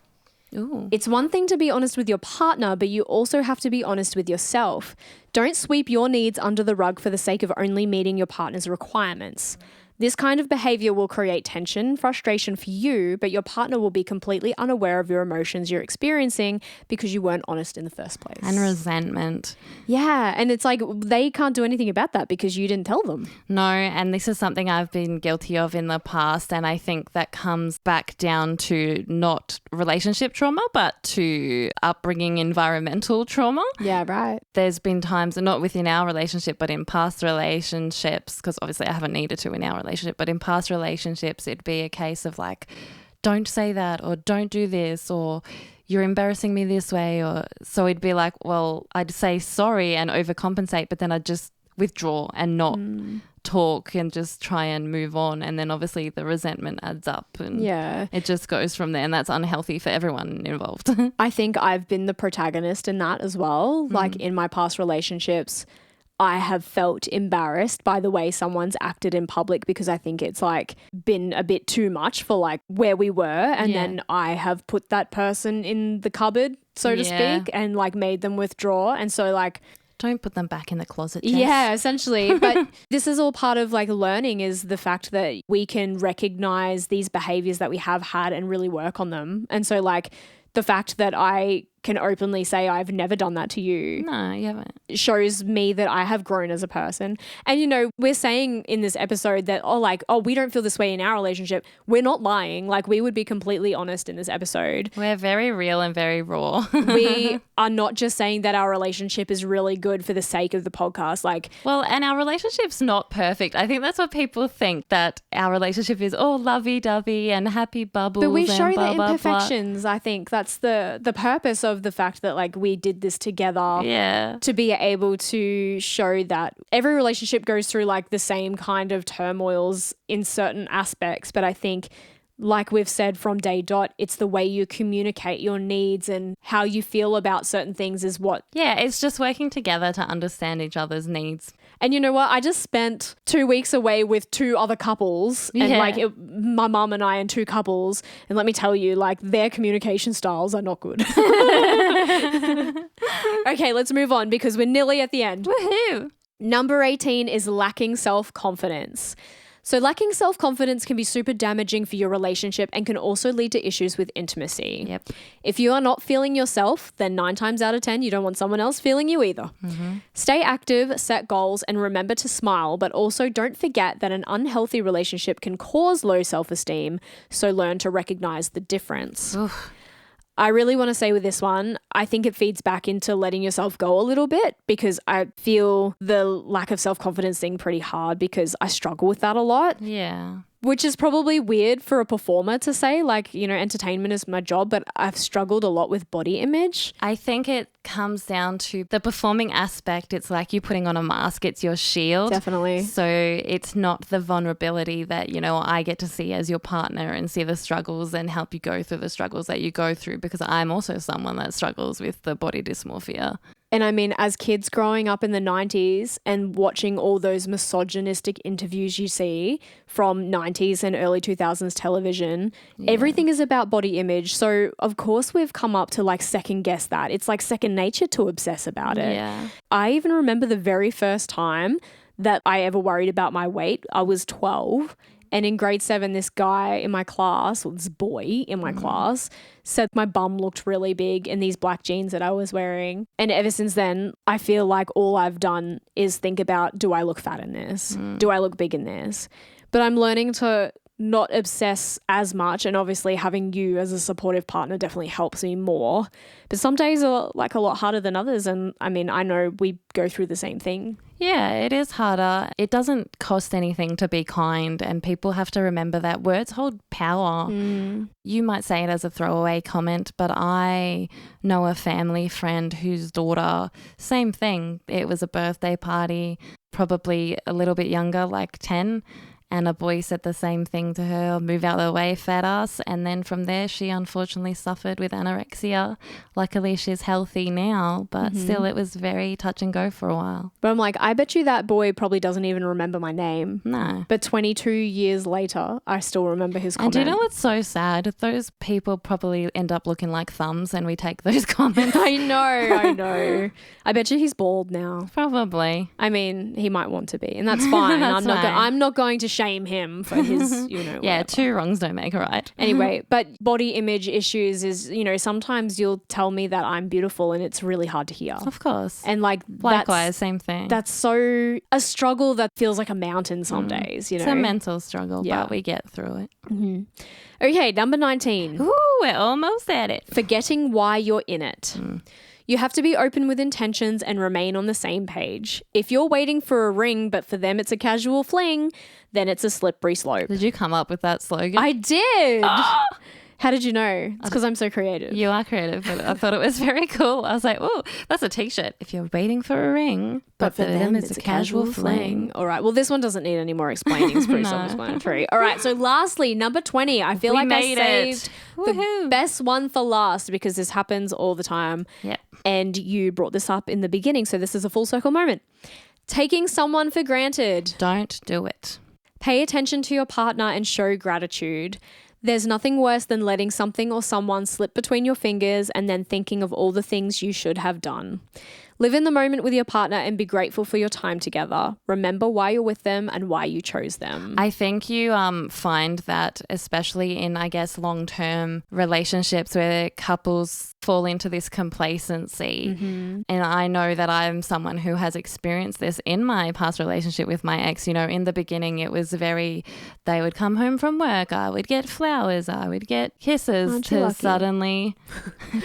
Ooh. It's one thing to be honest with your partner, but you also have to be honest with yourself. Don't sweep your needs under the rug for the sake of only meeting your partner's requirements. This kind of behavior will create tension, frustration for you, but your partner will be completely unaware of your emotions you're experiencing because you weren't honest in the first place. And resentment. Yeah, and it's like they can't do anything about that because you didn't tell them. No, and this is something I've been guilty of in the past, and I think that comes back down to not relationship trauma, but to upbringing environmental trauma. Yeah, right. There's been times, not within our relationship, but in past relationships, because obviously I haven't needed to in our relationship, but in past relationships, it'd be a case of like, don't say that, or don't do this, or you're embarrassing me this way. Or so it'd be like, well, I'd say sorry and overcompensate, but then I'd just withdraw and not talk and just try and move on. And then obviously the resentment adds up and it just goes from there. And that's unhealthy for everyone involved. I think I've been the protagonist in that as well. Like in my past relationships, I have felt embarrassed by the way someone's acted in public because I think it's like been a bit too much for like where we were. And then I have put that person in the cupboard, so to speak, and like made them withdraw. And so like, don't put them back in the closet, Jess. Yeah, essentially. But this is all part of like learning, is the fact that we can recognize these behaviors that we have had and really work on them. And so like the fact that I can openly say I've never done that to you. No, you haven't. Shows me that I have grown as a person. And, you know, we're saying in this episode that, we don't feel this way in our relationship. We're not lying. Like, we would be completely honest in this episode. We're very real and very raw. We are not just saying that our relationship is really good for the sake of the podcast. Like, well, and our relationship's not perfect. I think that's what people think, that our relationship is all lovey-dovey and happy bubbles. But we show and blah, the blah, imperfections. blah. I think that's the purpose of of the fact that like we did this together. Yeah. To be able to show that every relationship goes through like the same kind of turmoils in certain aspects. But I think, like we've said from day dot, it's the way you communicate your needs and how you feel about certain things is what. Yeah, it's just working together to understand each other's needs. And you know what? I just spent 2 weeks away with 2 other couples and my mum and I and 2 couples. And let me tell you, like their communication styles are not good. Okay, let's move on because we're nearly at the end. Woohoo! Number 18 is lacking self-confidence. So lacking self-confidence can be super damaging for your relationship and can also lead to issues with intimacy. Yep. If you are not feeling yourself, then 9 times out of 10, you don't want someone else feeling you either. Mm-hmm. Stay active, set goals, and remember to smile, but also don't forget that an unhealthy relationship can cause low self-esteem, so learn to recognize the difference. Oof. I really want to say with this one, I think it feeds back into letting yourself go a little bit because I feel the lack of self-confidence thing pretty hard because I struggle with that a lot. Yeah. Which is probably weird for a performer to say, like, you know, entertainment is my job, but I've struggled a lot with body image. I think it comes down to the performing aspect. It's like you putting on a mask. It's your shield. Definitely. So it's not the vulnerability that, you know, I get to see as your partner and see the struggles and help you go through the struggles that you go through because I'm also someone that struggles with the body dysmorphia. And I mean, as kids growing up in the 90s and watching all those misogynistic interviews you see from 90s and early 2000s television, everything is about body image. So, of course, we've come up to like second guess that. It's like second nature to obsess about it. Yeah. I even remember the very first time that I ever worried about my weight. I was 12. And in grade 7, this guy in my class, or this boy in my class, said my bum looked really big in these black jeans that I was wearing. And ever since then, I feel like all I've done is think about, do I look fat in this? Do I look big in this? But I'm learning to not obsess as much. And obviously having you as a supportive partner definitely helps me more. But some days are like a lot harder than others. And I mean, I know we go through the same thing. Yeah, it is harder. It doesn't cost anything to be kind, and people have to remember that words hold power. You might say it as a throwaway comment, but I know a family friend whose daughter, same thing. It was a birthday party, probably a little bit younger, like 10. And a boy said the same thing to her, move out of the way, fat ass. And then from there, she unfortunately suffered with anorexia. Luckily, she's healthy now, but still it was very touch and go for a while. But I'm like, I bet you that boy probably doesn't even remember my name. No. But 22 years later, I still remember his comment. And do you know what's so sad? Those people probably end up looking like thumbs and we take those comments. I know. I bet you he's bald now. Probably. I mean, he might want to be, and that's fine. That's I'm not going to shame him for his, you know, yeah, whatever. 2 wrongs don't make a right. Anyway, but body image issues is, you know, sometimes you'll tell me that I'm beautiful and it's really hard to hear. Of course. And like likewise, same thing. That's so a struggle that feels like a mountain some days, you know. It's a mental struggle, but we get through it. Okay, number 19. Ooh, we're almost at it. Forgetting why you're in it. You have to be open with intentions and remain on the same page. If you're waiting for a ring, but for them it's a casual fling, then it's a slippery slope. Did you come up with that slogan? I did. How did you know? It's because I'm so creative. You are creative, but I thought it was very cool. I was like, oh, that's a t-shirt. If you're waiting for a ring, but for them it's a casual fling. All right. Well, this one doesn't need any more explaining. It's pretty self-explanatory. All right. So lastly, number 20. I feel like I saved the best one for last because this happens all the time. Yep. And you brought this up in the beginning. So this is a full circle moment. Taking someone for granted. Don't do it. Pay attention to your partner and show gratitude. There's nothing worse than letting something or someone slip between your fingers and then thinking of all the things you should have done. Live in the moment with your partner and be grateful for your time together. Remember why you're with them and why you chose them. I think you find that especially in, I guess, long-term relationships where couples fall into this complacency. And I know that I'm someone who has experienced this in my past relationship with my ex. You know, in the beginning it was they would come home from work, I would get flowers, I would get kisses, to suddenly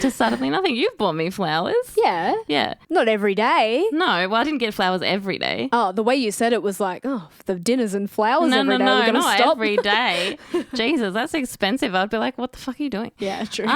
nothing. You've bought me flowers. Yeah. Yeah. Not not every day. No, well, I didn't get flowers every day. Oh, the way you said it was like, oh, the dinners and flowers every day. No, We're gonna not stop. every day. Jesus, that's expensive. I'd be like, what the fuck are you doing? Yeah, true.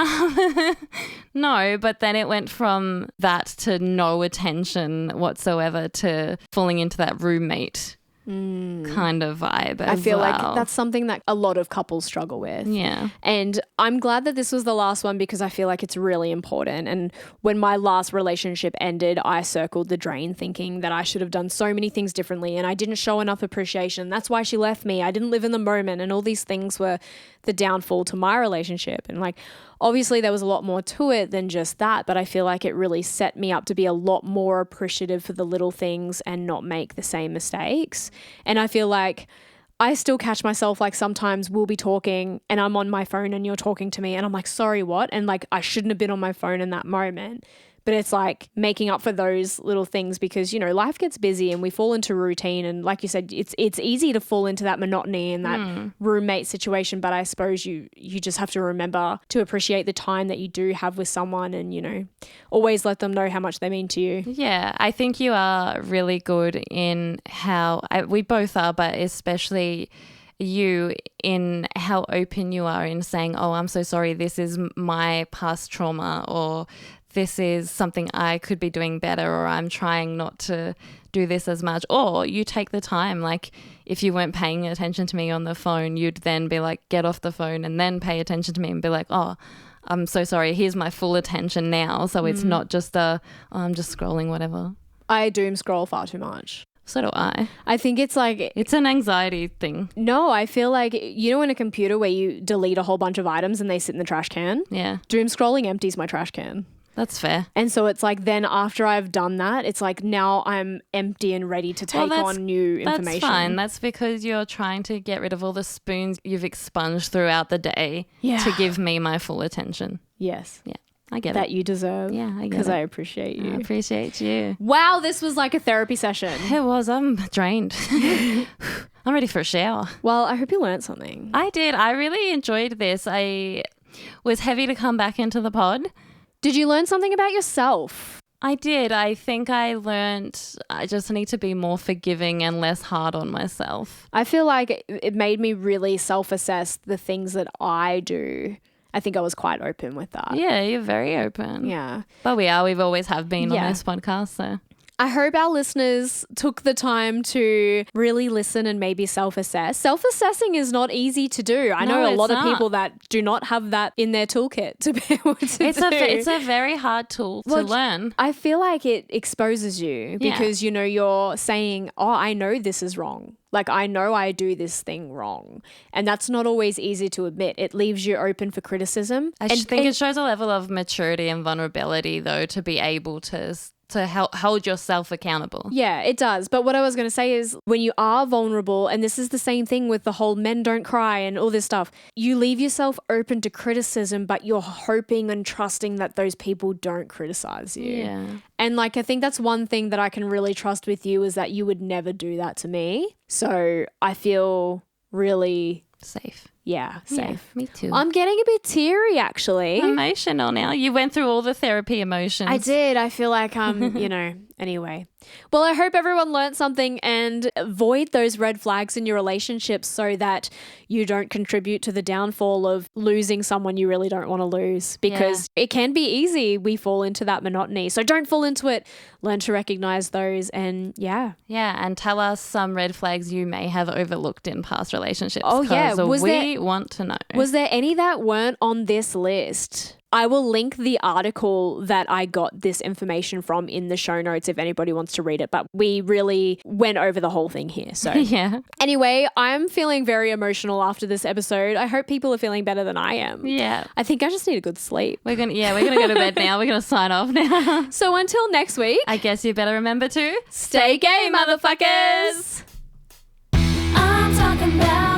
No, but then it went from that to no attention whatsoever to falling into that roommate kind of vibe. I feel like that's something that a lot of couples struggle with. Yeah. And I'm glad that this was the last one because I feel like it's really important. And when my last relationship ended, I circled the drain thinking that I should have done so many things differently and I didn't show enough appreciation. That's why she left me. I didn't live in the moment, and all these things were the downfall to my relationship. And like, obviously there was a lot more to it than just that, but I feel like it really set me up to be a lot more appreciative for the little things and not make the same mistakes. And I feel like I still catch myself, like sometimes we'll be talking and I'm on my phone and you're talking to me and I'm like, sorry, what? And like, I shouldn't have been on my phone in that moment. But it's like making up for those little things because, you know, life gets busy and we fall into routine. And like you said, it's easy to fall into that monotony and that roommate situation. But I suppose you just have to remember to appreciate the time that you do have with someone and, you know, always let them know how much they mean to you. Yeah, I think you are really good in how we both are, but especially you in how open you are in saying, oh, I'm so sorry, this is my past trauma, or this is something I could be doing better, or I'm trying not to do this as much. Or you take the time, like if you weren't paying attention to me on the phone, you'd then be like, get off the phone and then pay attention to me and be like, oh, I'm so sorry, here's my full attention now. So it's not just I'm just scrolling, whatever. I doom scroll far too much. So do I. I think it's like... It's an anxiety thing. No, I feel like, you know in a computer where you delete a whole bunch of items and they sit in the trash can? Yeah. Doom scrolling empties my trash can. That's fair. And so it's like then after I've done that, it's like now I'm empty and ready to take on new information. That's fine. That's because you're trying to get rid of all the spoons you've expunged throughout the day to give me my full attention. Yes. Yeah. I get that it. you deserve. Yeah, I get it. Because I appreciate you. I appreciate you. Wow, this was like a therapy session. It was. I'm drained. I'm ready for a shower. Well, I hope you learned something. I did. I really enjoyed this. I was heavy to come back into the pod. Did you learn something about yourself? I did. I think I learned I just need to be more forgiving and less hard on myself. I feel like it made me really self-assess the things that I do. I think I was quite open with that. Yeah, you're very open. Yeah. But we are. We've always have been on this podcast, so... I hope our listeners took the time to really listen and maybe self-assess. Self-assessing is not easy to do. I know a lot of people that do not have that in their toolkit to be able to do. It's a very hard tool to learn. I feel like it exposes you because, you know, you're saying, oh, I know this is wrong. Like, I know I do this thing wrong. And that's not always easy to admit. It leaves you open for criticism. I think it shows a level of maturity and vulnerability, though, to be able to hold yourself accountable. Yeah, it does. But what I was going to say is when you are vulnerable, and this is the same thing with the whole men don't cry and all this stuff, you leave yourself open to criticism, but you're hoping and trusting that those people don't criticize you. Yeah. And like, I think that's one thing that I can really trust with you is that you would never do that to me. So I feel really safe. Yeah, safe. Yeah, me too. I'm getting a bit teary, actually. Emotional now. You went through all the therapy emotions. I did. I feel like you know, anyway. Well, I hope everyone learned something and avoid those red flags in your relationships so that you don't contribute to the downfall of losing someone you really don't want to lose, because it can be easy. We fall into that monotony. So don't fall into it. Learn to recognize those and Yeah, and tell us some red flags you may have overlooked in past relationships. Oh, yeah. We want to know. Was there any that weren't on this list? I will link the article that I got this information from in the show notes if anybody wants to read it, but we really went over the whole thing here. So yeah. Anyway, I'm feeling very emotional after this episode. I hope people are feeling better than I am. Yeah. I think I just need a good sleep. We're gonna go to bed now. We're gonna sign off now. So until next week, I guess you better remember to stay gay, motherfuckers. I'm talking about